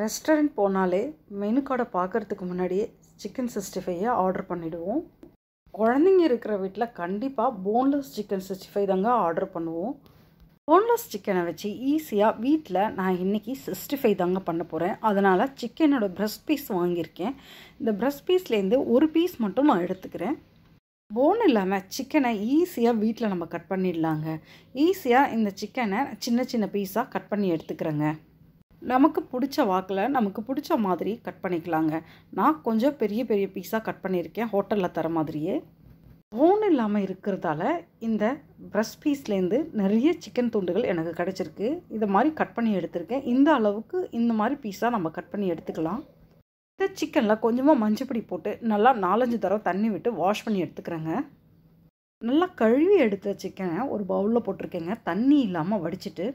Restaurant போனாலே menu கார்டை பார்க்குறதுக்கு முன்னாடியே சிக்கன் 65 ஆர்டர் பண்ணிவிடுவோம். குழந்தைங்க இருக்கிற வீட்டில் கண்டிப்பாக போன்லெஸ் சிக்கன் 65 தாங்க ஆர்டர் பண்ணுவோம். போன்லெஸ் சிக்கனை வச்சு ஈஸியாக வீட்டில் நான் இன்றைக்கி 65 தாங்க பண்ண போகிறேன். அதனால் சிக்கனோட பிரஸ்ட் பீஸ் வாங்கியிருக்கேன். இந்த பிரஸ்ட் பீஸ்லேருந்து ஒரு பீஸ் மட்டும் நான் எடுத்துக்கிறேன். போன் இல்லாமல் சிக்கனை ஈஸியாக வீட்டில் நம்ம கட் பண்ணிடலாங்க. ஈஸியாக இந்த சிக்கனை சின்ன சின்ன பீஸாக கட் பண்ணி எடுத்துக்கிறேங்க. நமக்கு பிடிச்ச வாக்கில் நமக்கு பிடிச்ச மாதிரி கட் பண்ணிக்கலாங்க. நான் கொஞ்சம் பெரிய பெரிய பீஸாக கட் பண்ணியிருக்கேன், ஹோட்டலில் தர மாதிரியே. போன் இல்லாமல் இருக்கிறதால இந்த பிரஸ்ட் பீஸ்லேருந்து நிறைய சிக்கன் துண்டுகள் எனக்கு கிடச்சிருக்கு. இதை மாதிரி கட் பண்ணி எடுத்திருக்கேன். இந்த அளவுக்கு இந்த மாதிரி பீஸாக நம்ம கட் பண்ணி எடுத்துக்கலாம். இந்த சிக்கனில் கொஞ்சமாக மஞ்சப்பொடி போட்டு நல்லா 4-5 தடவை தண்ணி விட்டு வாஷ் பண்ணி எடுத்துக்கிறேங்க. நல்லா கழுவி எடுத்த சிக்கனை ஒரு பவுலில் போட்டிருக்கேங்க. தண்ணி இல்லாமல் வடிச்சிட்டு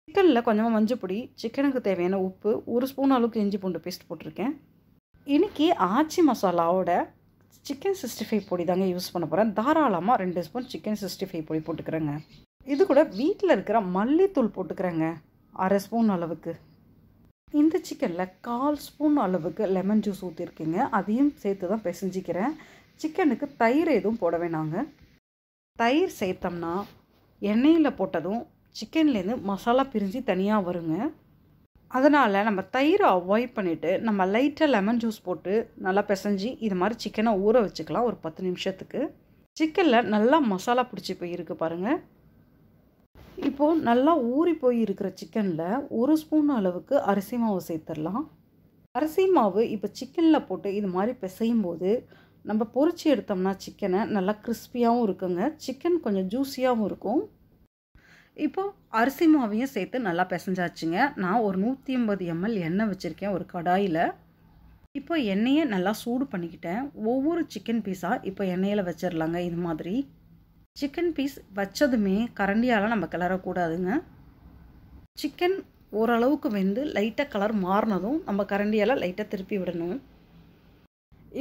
சிக்கனில் கொஞ்சமாக மஞ்சப்பொடி, சிக்கனுக்கு தேவையான உப்பு, 1 ஸ்பூன் அளவுக்கு இஞ்சி பூண்டு பேஸ்ட் போட்டிருக்கேன். இன்றைக்கி ஆச்சி மசாலாவோட சிக்கன் 65 பொடி தாங்க யூஸ் பண்ண போகிறேன். தாராளமாக 2 ஸ்பூன் சிக்கன் 65 பொடி போட்டுக்கிறேங்க. இது கூட வீட்டில் இருக்கிற மல்லித்தூள் போட்டுக்கிறேங்க, 1/2 ஸ்பூன் அளவுக்கு. இந்த சிக்கனில் 1/4 ஸ்பூன் அளவுக்கு லெமன் ஜூஸ் ஊற்றிருக்கேங்க. அதையும் சேர்த்து தான் பிசைஞ்சிக்கிறேன். சிக்கனுக்கு தயிர் எதுவும் போட வேணாங்க. தயிர் சேர்த்தோம்னா எண்ணெயில் போட்டதும் சிக்கன்லேருந்து மசாலா பிரிஞ்சு தனியாக வருங்க. அதனால் நம்ம தயிரை அவாய்ட் பண்ணிவிட்டு நம்ம லைட்டாக லெமன் ஜூஸ் போட்டு நல்லா பிசைஞ்சு இது மாதிரி சிக்கனை ஊற வச்சுக்கலாம் ஒரு 10 நிமிஷத்துக்கு. சிக்கனில் நல்லா மசாலா பிடிச்சி போயிருக்கு பாருங்கள். இப்போது நல்லா ஊறி போய் இருக்கிற சிக்கனில் 1 ஸ்பூன் அளவுக்கு அரிசி மாவு சேர்த்துடலாம். அரிசி மாவு இப்போ சிக்கனில் போட்டு இது மாதிரி பிசையும் போது நம்ம பொரிச்சு எடுத்தோம்னா சிக்கனை நல்லா கிறிஸ்பியாகவும் இருக்குங்க. சிக்கன் கொஞ்சம் ஜூஸியாகவும் இருக்கும். இப்போது அரிசி மாவையும் சேர்த்து நல்லா பிசைஞ்சாச்சுங்க. நான் ஒரு 180 ml எண்ணெய் வச்சுருக்கேன் ஒரு கடாயில். இப்போ எண்ணெயை நல்லா சூடு பண்ணிக்கிட்டேன். ஒவ்வொரு சிக்கன் பீஸாக இப்போ எண்ணெயில் வச்சிடலாங்க. இது மாதிரி சிக்கன் பீஸ் வச்சதுமே கரண்டியால் நம்ம கிளறக்கூடாதுங்க. சிக்கன் ஓரளவுக்கு வெந்து லைட்டாக கலர் மாறினதும் நம்ம கரண்டியால் லைட்டாக திருப்பி விடணும்.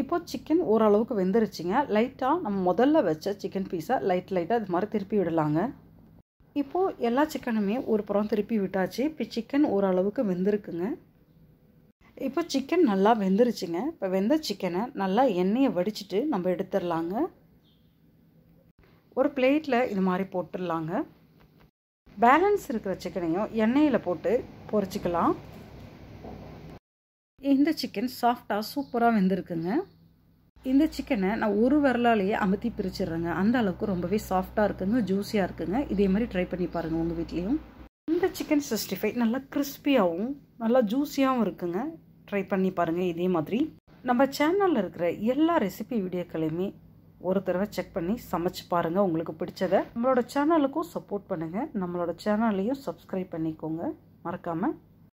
இப்போ சிக்கன் ஓரளவுக்கு வெந்துருச்சுங்க. லைட்டாக நம்ம முதல்ல வச்ச சிக்கன் பீஸை லைட்டாக இது மாதிரி திருப்பி விடலாங்க. இப்போது எல்லா சிக்கனுமே ஒரு புறம் திருப்பி விட்டாச்சு. இப்போ சிக்கன் ஓரளவுக்கு வெந்திருக்குங்க. இப்போ சிக்கன் நல்லா வெந்துருச்சுங்க. இப்போ வெந்த சிக்கனை நல்லா எண்ணெயை வடிச்சிட்டு நம்ம எடுத்துடலாங்க. ஒரு பிளேட்டில் இது மாதிரி போட்டுடலாங்க. பேலன்ஸ் இருக்கிற சிக்கனையும் எண்ணெயில் போட்டு பொரிச்சிக்கலாம். இந்த சிக்கன் சாஃப்டாக சூப்பராக வெந்திருக்குங்க. இந்த சிக்கனை நான் ஒரு விரலாலேயே அமுத்தி பிரிச்சிடுறேங்க. அந்த அளவுக்கு ரொம்பவே சாஃப்டாக இருக்குங்க, ஜூஸியாக இருக்குங்க. இதே மாதிரி ட்ரை பண்ணி பாருங்கள் உங்கள் வீட்லேயும். இந்த சிக்கன் 65 நல்லா கிறிஸ்பியாகவும் நல்லா ஜூஸியாகவும் இருக்குங்க. ட்ரை பண்ணி பாருங்கள் இதே மாதிரி. நம்ம சேனலில் இருக்கிற எல்லா ரெசிபி வீடியோக்களையுமே ஒரு தடவை செக் பண்ணி சமைச்சு பாருங்கள் உங்களுக்கு பிடிச்சதை. நம்மளோட சேனலுக்கும் சப்போர்ட் பண்ணுங்கள். நம்மளோட சேனல்லையும் சப்ஸ்கிரைப் பண்ணிக்கோங்க மறக்காமல்.